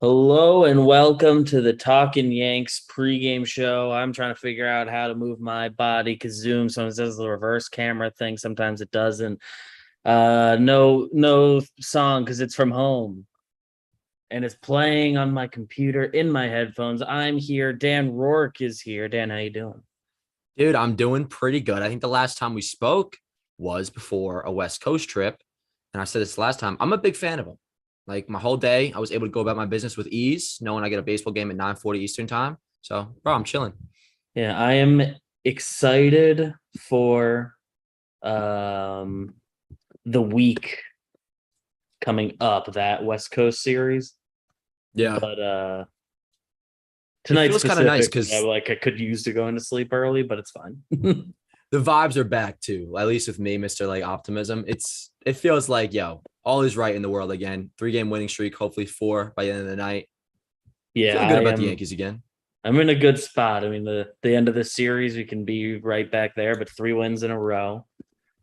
Hello and welcome to the Talking Yanks pregame show. I'm trying to figure out how to move my body because Zoom sometimes does the reverse camera thing, sometimes it doesn't. No song because it's from home and it's playing on my computer in my headphones. I'm here. Dan Rourke is here. Dan, how you doing? Dude, I'm doing pretty good. I think the last time we spoke was before a West Coast trip. And I said this last time, I'm a big fan of them. Like my whole day, I was able to go about my business with ease, knowing I get a baseball game at 9:40 Eastern time. So, bro, I'm chilling. Yeah, I am excited for um the week coming up, that West Coast series. Yeah. But It tonight feels kind of nice specifically, because I could use to go into sleep early, but it's fine. the vibes are back too. At least with me, Mr. Like Optimism. It feels like, yo, all is right in the world again. 3-game winning streak, hopefully 4 by the end of the night. Yeah, Feeling good about the Yankees again. I'm in a good spot. I mean, the end of the series, we can be right back there, but 3 wins in a row.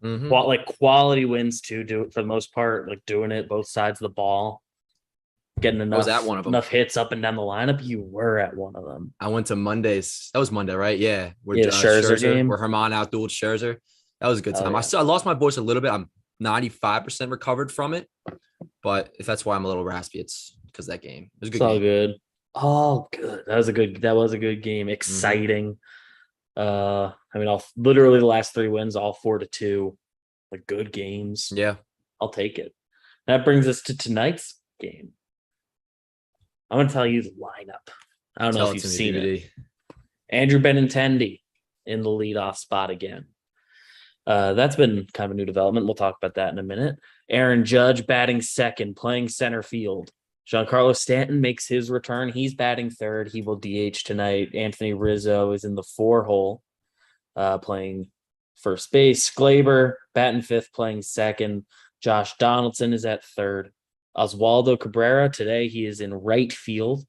Mm-hmm. Like quality wins too, do it for the most part, like doing it both sides of the ball, getting I was at one of them. enough hits up and down the lineup. You were at one of them. I went to Mondays. That was Monday, right? Yeah, where Yeah, the Scherzer Where game. Herman outdueled Scherzer. That was a good Oh time. yeah, I lost my voice a little bit. I'm 95% recovered from it, but if that's why I'm a little raspy, it's because that game. It was a it's good all game. good. All good. That was a good game. Mm-hmm. Exciting. I mean, all literally the last 3 wins, all 4-2, like good games. Yeah, I'll take it. That brings us to tonight's game. I'm gonna tell you the lineup. I don't know tell if it you've to me, seen it. BBD. Andrew Benintendi in the leadoff spot again. That's been kind of a new development. We'll talk about that in a minute. Aaron Judge batting second, playing center field. Giancarlo Stanton makes his return. He's batting third. He will DH tonight. Anthony Rizzo is in the 4 hole, playing first base. Glaber batting fifth, playing second. Josh Donaldson is at third. Oswaldo Cabrera today, he is in right field,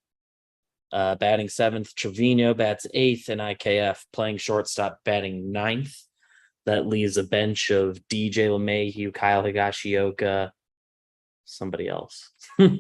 batting seventh. Trevino bats eighth, and IKF playing shortstop, batting ninth. That leaves a bench of DJ LeMahieu, Kyle Higashioka, somebody else. Bro,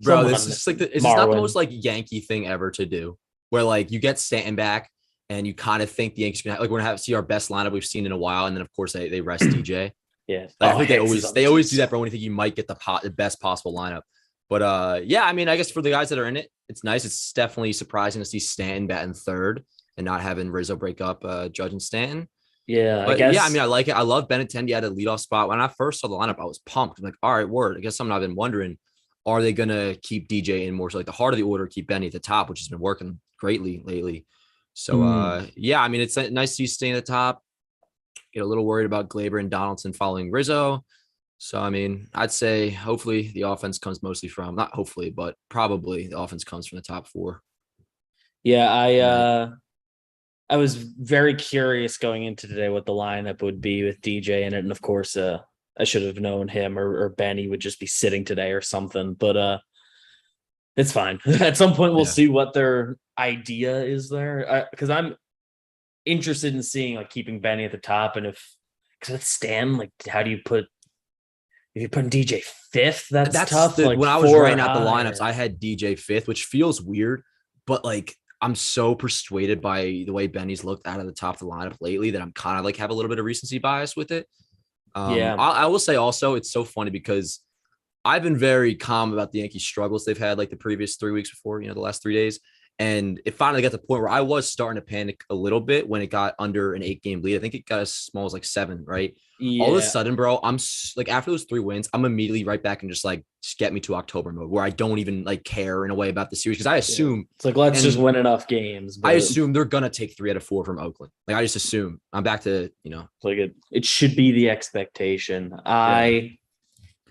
Someone this I'm is like missing. is this not the Marwin. most like Yankee thing ever to do? Where like you get Stanton back and you kind of think the Yankees like we're gonna have see our best lineup we've seen in a while, and then of course they rest DJ. Yeah. Like I Oh, think they Hicks is always on the they team always do that, still. bro. When you think you might get the best possible lineup. But yeah, I mean, I guess for the guys that are in it, it's nice. It's definitely surprising to see Stanton batting third and not having Rizzo break up Judge and Stanton. Yeah, I But yeah, I mean, guess. I like it. I love Benintendi at a leadoff spot. When I first saw the lineup, I was pumped. I'm like, all right, word. I guess something I've been wondering: are they gonna keep DJ in more so like the heart of the order, keep Benny at the top, which has been working greatly lately. So Mm, yeah, I mean, it's nice to see staying at the top. Get a little worried about Glaber and Donaldson following Rizzo. So I mean, I'd say hopefully the offense comes mostly from not hopefully, but probably the offense comes from the top four yeah, tonight. I was very curious going into today what the lineup would be with DJ in it, and of course, I should have known him or Benny would just be sitting today or something. But it's fine. At some point, we'll Yeah, see what their idea is there. Because I'm interested in seeing like keeping Benny at the top, and if because with Stan, like, how do you put if you put DJ fifth? That's that's tough. the Like when I was four or writing out the lineups, higher. I had DJ fifth, which feels weird, but like I'm so persuaded by the way Benny's looked out of the top of the lineup lately that I'm kind of like have a little bit of recency bias with it. Yeah, I will say also it's so funny because I've been very calm about the Yankees struggles they've had like the previous 3 weeks before, the last 3 days. And it finally got to the point where I was starting to panic a little bit when it got under an 8-game lead. I think it got as small as like 7, right? All of a yeah, sudden, bro, I'm like, after those 3 wins, I'm immediately right back and just get me to October mode where I don't even like care in a way about the series because yeah. It's like let's just and win enough games, I but assume they're going to take 3 out of 4 from Oakland. Like, I just assume I'm back to, like it should be the expectation. yeah.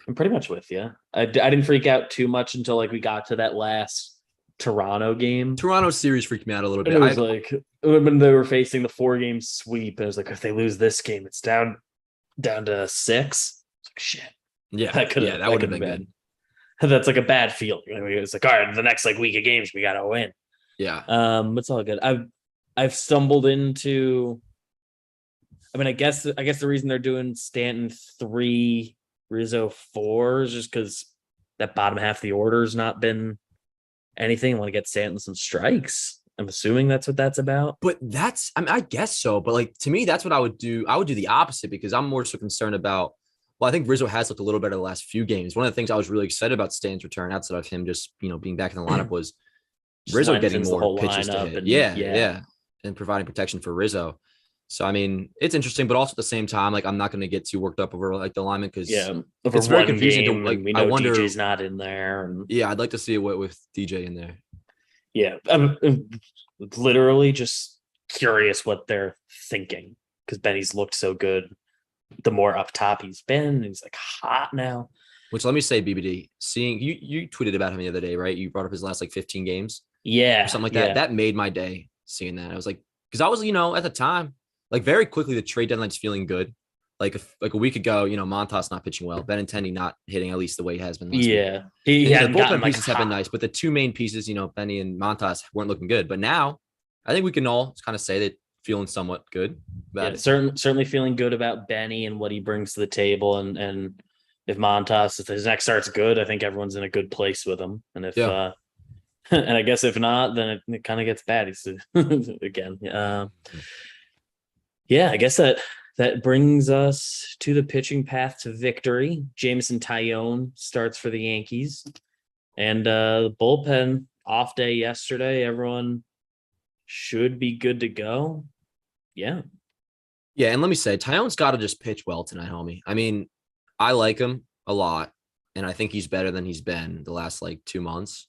I'm pretty much with you. I didn't freak out too much until like we got to that last Toronto game. Toronto series freaked me out a little And it bit. was like when they were facing the 4 game sweep, it was like if they lose this game, it's down to 6. It's like shit. Yeah. That could Yeah. have That that would have could have been good. been. That's like a bad feeling. It's like all right, the next like week of games we gotta win. Yeah. It's all good. I've stumbled into. I mean, I guess the reason they're doing Stanton 3, Rizzo 4 is just because that bottom half of the order's not been anything, want to get Stanton some strikes. I'm assuming that's what that's about. But that's, I mean, I guess so. But like to me, that's what I would do. I would do the opposite because I'm more so concerned about. Well, I think Rizzo has looked a little better the last few games. One of the things I was really excited about Stan's return, outside of him just being back in the lineup, was Just Rizzo getting lengthens the more whole pitches to lineup, hit. and Yeah, and providing protection for Rizzo. So I mean, it's interesting, but also at the same time, like I'm not going to get too worked up over like the alignment because over it's very one confusing to game, like. and we I know wonder. DJ's not in there, and Yeah, I'd like to see it with DJ in there. yeah, I'm literally just curious what they're thinking because Benny's looked so good. The more up top he's been, he's like hot now. Which let me say, BBD, seeing you tweeted about him the other day, right? You brought up his last like 15 games Yeah, or something like yeah. that. That made my day seeing that. I was like, because I was, at the time, like very quickly the trade deadline's feeling good. Like a week ago, Montas not pitching well, Benintendi not hitting at least the way he has been last week. Yeah, he And, hadn't the gotten bullpen like pieces have been nice, but the two main pieces, Benny and Montas weren't looking good. But now, I think we can all kind of say that feeling somewhat good about it. Certainly feeling good about Benny and what he brings to the table, and if Montas, if his next start's good, I think everyone's in a good place with him. And if and I guess if not, then it kind of gets bad. He's again. I guess that brings us to the pitching path to victory. Jameson Taillon starts for the Yankees, and the bullpen off day yesterday. Everyone should be good to go. Yeah. Yeah, and let me say, Tyon's got to just pitch well tonight, homie. I mean, I like him a lot, and I think he's better than he's been the last like 2 months.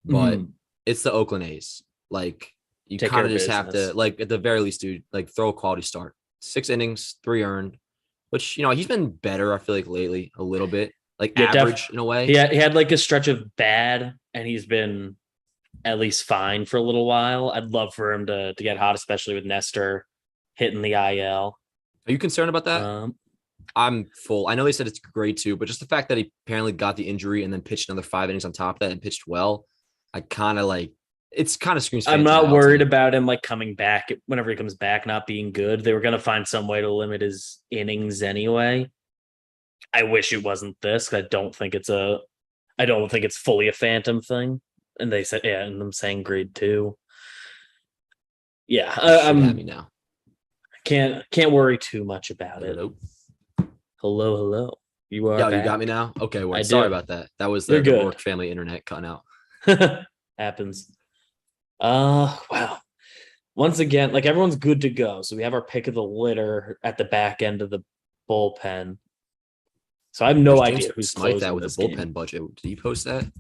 But it's the Oakland A's. Like you kind of just have to, like at the very least, dude, like throw a quality start. 6 innings, 3 earned, which he's been better. I feel like lately a little bit, like average in a way. He had like a stretch of bad, and he's been at least fine for a little while. I'd love for him to get hot, especially with Nestor hitting the IL. Are you concerned about that? I'm full. I know they said it's grade 2, but just the fact that he apparently got the injury and then pitched another 5 innings on top of that and pitched well, I kind of like it's kind of screams. I'm not worried about him like coming back whenever he comes back, not being good. They were going to find some way to limit his innings anyway. I wish it wasn't this. I don't think it's fully a phantom thing. And they said, yeah, and I'm saying grade 2. Yeah, I'm me now. Can't worry too much about it. Hello. You are back. You got me now? Okay, well, sorry about that. That was the Rourke family internet cutting out. Happens. Wow. Once again, like everyone's good to go. So we have our pick of the litter at the back end of the bullpen. So I have no idea who's closing that with a bullpen game. budget. Did he post that?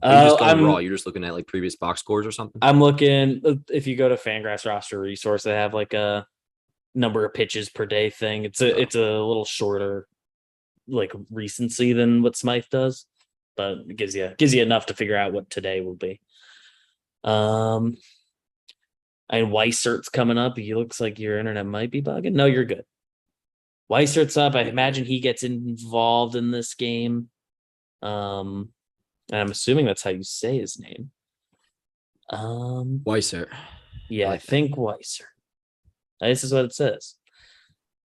You're just going raw. You're just looking at like previous box scores or something. I'm looking. If you go to Fangraphs roster resource, they have like a number of pitches per day thing. It's a little shorter, like recency than what Smythe does, but it gives you enough to figure out what today will be. And Weisert's coming up. He looks like your internet might be bugging. No, you're good. Weisert's up. I imagine he gets involved in this game. And I'm assuming that's how you say his name. Weissert. Yeah, I think Weissert. This is what it says.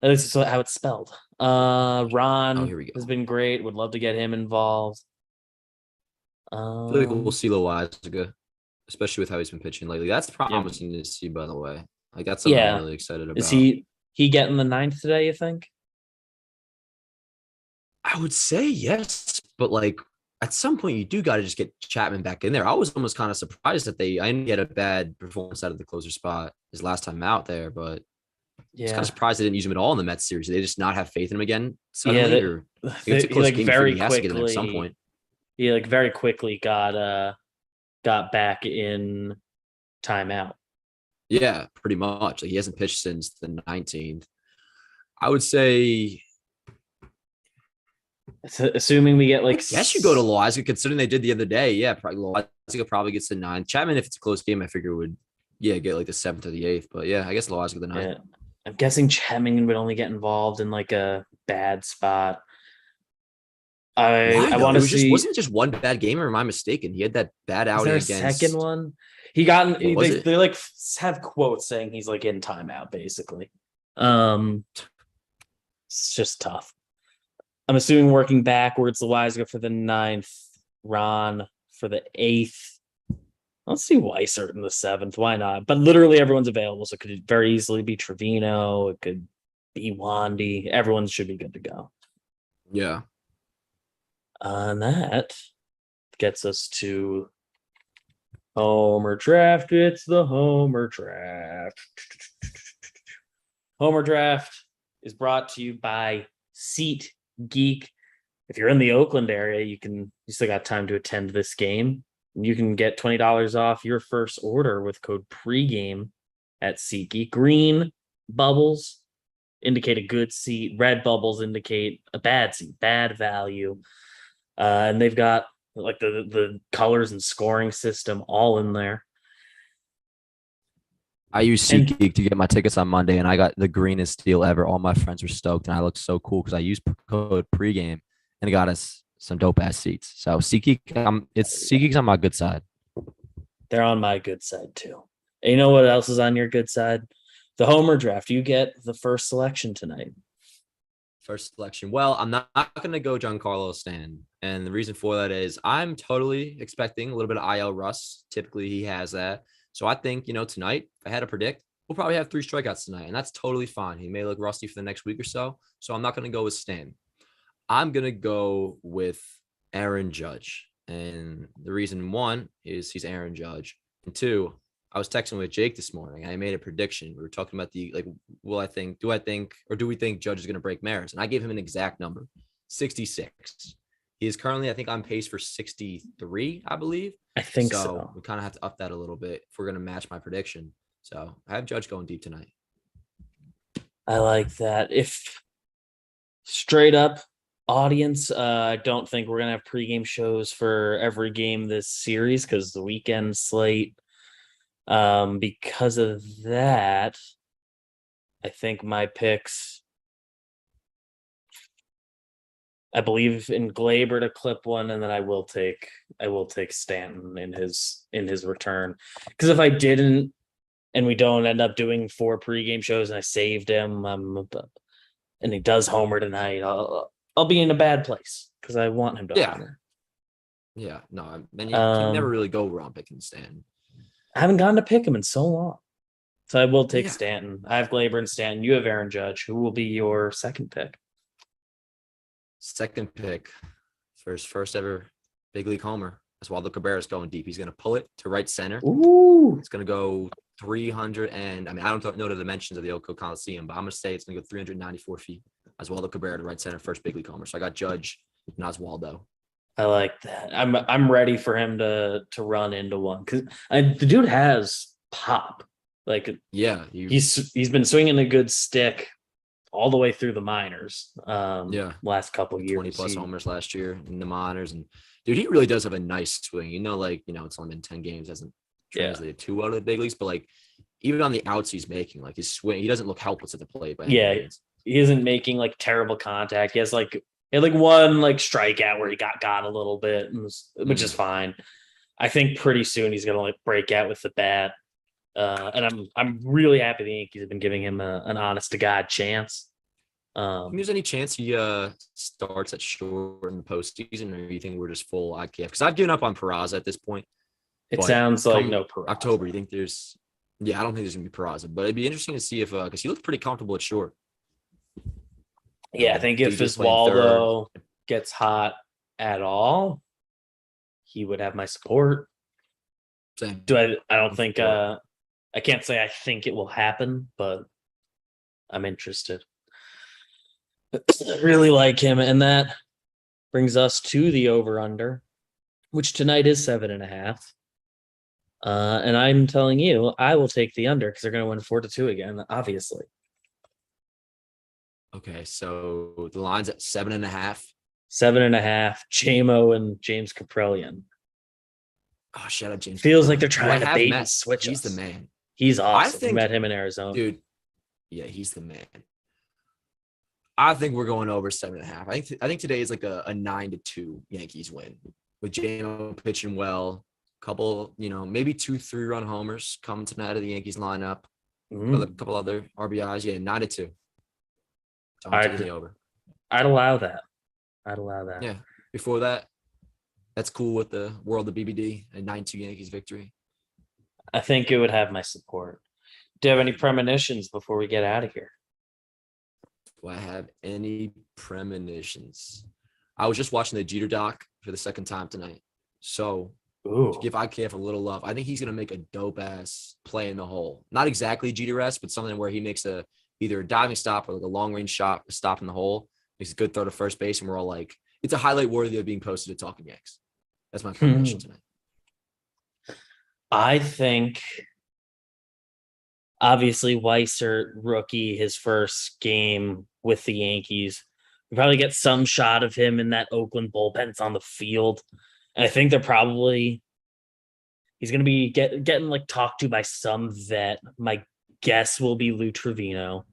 This is how it's spelled. Ron has been great. Would love to get him involved. I feel like we'll see Loizaga, especially with how he's been pitching lately. That's promising to see, by the way. Like that's something I'm really excited about. Is he getting the 9th today, you think? I would say yes, but like at some point you do got to just get Chapman back in there. I was almost kind of surprised that I didn't get a bad performance out of the closer spot his last time out there, but I was kind of surprised they didn't use him at all in the Mets series. Did they just not have faith in him again suddenly? It's a close game. Very quickly, he has to get in at some point. He like very quickly got back in timeout. Yeah, pretty much. Like he hasn't pitched since the 19th. I would say, assuming we get like, I guess you go to Loizaga considering they did the other day. Yeah, probably Loizaga probably gets the 9th. Chapman, if it's a close game, I figure would get like the 7th or the 8th. But yeah, I guess Loizaga the 9th. Yeah. I'm guessing Chapman would only get involved in like a bad spot. I want to see. Wasn't it just one bad game, or am I mistaken? He had that bad outing against. Second one. He got. They like have quotes saying he's like in timeout, basically. It's just tough. I'm assuming working backwards, Loizaga for the 9th, Ron for the 8th. Let's see Weissert in the 7th. Why not? But literally everyone's available, so it could very easily be Trevino. It could be Wandy. Everyone should be good to go. Yeah. And that gets us to Homer Draft. It's the Homer Draft. Homer Draft is brought to you by Seat Geek. If you're in the Oakland area, you still got time to attend this game. You can get $20 off your first order with code pregame at SeatGeek. Green bubbles indicate a good seat. Red bubbles indicate a bad seat, bad value. And they've got like the colors and scoring system all in there. I used SeatGeek to get my tickets on Monday, and I got the greenest deal ever. All my friends were stoked, and I looked so cool because I used code pregame and it got us some dope ass seats. So SeatGeek's on my good side. They're on my good side too. And you know what else is on your good side? The Homer Draft. You get the first selection tonight. First selection. Well, I'm not going to go Giancarlo Stanton. And the reason for that is I'm totally expecting a little bit of IL rust. Typically, he has that. So I think, tonight, if I had to predict, we'll probably have 3 strikeouts tonight. And that's totally fine. He may look rusty for the next week or so. So I'm not going to go with Stanton. I'm going to go with Aaron Judge. And the reason, one, is he's Aaron Judge. And two, I was texting with Jake this morning. I made a prediction. We were talking about do we think Judge is going to break Maris? And I gave him an exact number, 66. He is currently, I think, on pace for 63, I believe. I think so. We kind of have to up that a little bit if we're going to match my prediction. So I have Judge going deep tonight. I like that. If straight up audience, I don't think we're going to have pregame shows for every game this series because the weekend slate. Because of that, I think my picks, I believe in Glaber to clip one, and then I will take Stanton in his return. Because if I didn't, and we don't end up doing 4 pregame shows, and I saved him, and he does homer tonight, I'll be in a bad place because I want him to homer. Yeah, no, man, you can never really go wrong picking Stanton. I haven't gotten to pick him in so long. So I will take Stanton. I have Glaber and Stanton. You have Aaron Judge. Who will be your second pick? Second pick for his first ever big league homer. Oswaldo Cabrera's going deep. He's going to pull it to right center. Ooh. It's going to go 300 and, I don't know the dimensions of the Oakland Coliseum, but I'm going to say it's going to go 394 feet. Oswaldo Cabrera to right center, first big league homer. So I got Judge and Oswaldo. I like that. I'm ready for him to run into one because the dude has pop. Like, yeah, he's been swinging a good stick all the way through the minors. Last couple years, 20+ homers last year in the minors, and dude, he really does have a nice swing. It's only been 10 games, hasn't translated too well to the big leagues, but like even on the outs he's making, like his swing, he doesn't look helpless at the plate. He isn't making like terrible contact. He has like one like strikeout where he got a little bit, which is fine. I think pretty soon he's gonna like break out with the bat. And I'm really happy the Yankees have been giving him an honest to God chance. Think there's any chance he starts at short in the postseason, or you think we're just full IKF? Because I've given up on Peraza at this point. It sounds like no Peraza. October, you think there's? Yeah, I don't think there's gonna be Peraza, but it'd be interesting to see if because he looked pretty comfortable at short. Yeah, I think if Oswaldo gets hot at all, he would have my support. Same. I don't think I can't say I think it will happen, but I'm interested. I really like him, and that brings us to the over-under, which tonight is 7.5. And I'm telling you, I will take the under because they're going to win 4-2 again, obviously. Okay, so the line's at 7.5. 7.5. JMO and James Kaprelian. Oh, shout out James. Feels like they're trying to bait and switch. He's the man. He's awesome. I met him in Arizona. Dude, yeah, he's the man. I think we're going over 7.5. I think today is like a 9-2 Yankees win with JMO pitching well. Couple, maybe 2-3 run homers coming tonight of the Yankees lineup. A couple other RBIs. Yeah, 9-2. I'd allow that. Yeah. Before that, that's cool with the world of BBD, a 9-2 Yankees victory. I think it would have my support. Do you have any premonitions before we get out of here? Do I have any premonitions? I was just watching the Jeter doc for the second time tonight. So to Ooh. give IKF a little love, I think he's gonna make a dope ass play in the hole. Not exactly Jeter-esque, but something where he makes either a diving stop or like a long range shot, a stop in the hole, makes a good throw to first base, and we're all like, it's a highlight worthy of being posted at Talking Yanks. That's my premonition tonight. I think obviously Weiser rookie, his first game with the Yankees. We probably get some shot of him in that Oakland bullpen. It's on the field. And I think he's gonna be getting like talked to by some vet. My guess will be Lou Trevino.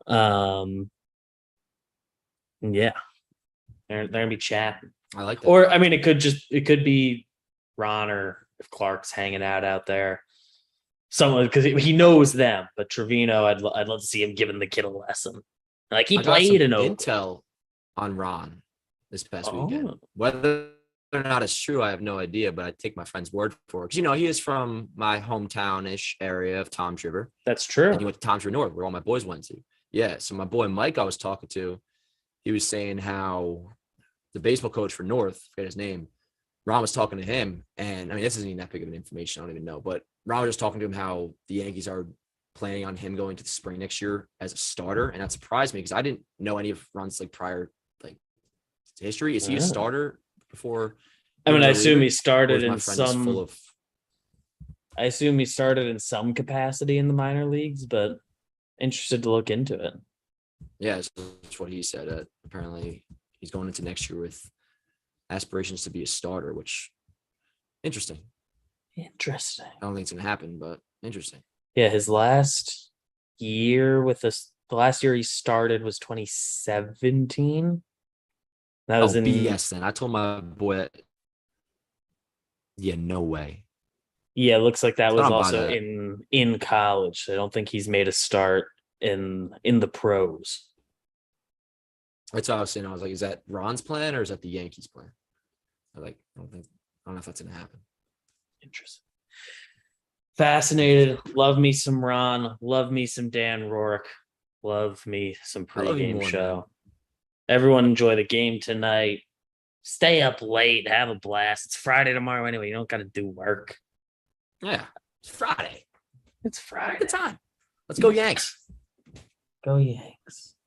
Um yeah. They're gonna be chatting. I like that. Or I mean it could be Ron or if Clark's hanging out there. Someone because he knows them, but Trevino, I'd love to see him giving the kid a lesson. Like he I got some played in Oakland. intel on Ron this past weekend. Oh, Whether or not it's true, I have no idea, but I take my friend's word for it. Because, he is from my hometown-ish area of Tom's River. that's true. And he went to Tom's River North, where all my boys went to. Yeah, so my boy Mike I was talking to, he was saying how the baseball coach for North, I forget his name, Ron was talking to him. And, I mean, this isn't even that big of an information. I don't even know. But Ron was just talking to him how the Yankees are planning on him going to the spring next year as a starter. And that surprised me because I didn't know any of Ron's prior history. Is he a starter before? I mean, I assume he started my in friend is full some. of. I assume he started in some capacity in the minor leagues, but interested to look into it. Yeah, that's what he said. Apparently, he's going into next year with aspirations to be a starter, which interesting. Interesting. I don't think it's gonna happen, but interesting. Yeah, his last year with us, the last year he started was 2017. That was in BS. Then I told my boy that. Yeah, no way. Yeah, it looks like that I was don't buy also that. in college. I don't think he's made a start in the pros. That's what I was saying. I was like, is that Ron's plan or is that the Yankees' plan? I don't know if that's gonna happen. Interesting. Fascinated. Love me some Ron. Love me some Dan Rourke. Love me some I love you pregame more, show. man. Everyone enjoy the game tonight. Stay up late. Have a blast. It's Friday tomorrow anyway. You don't got to do work. Yeah, it's Friday. It's Friday. Good time. Let's go Yanks. Go Yanks.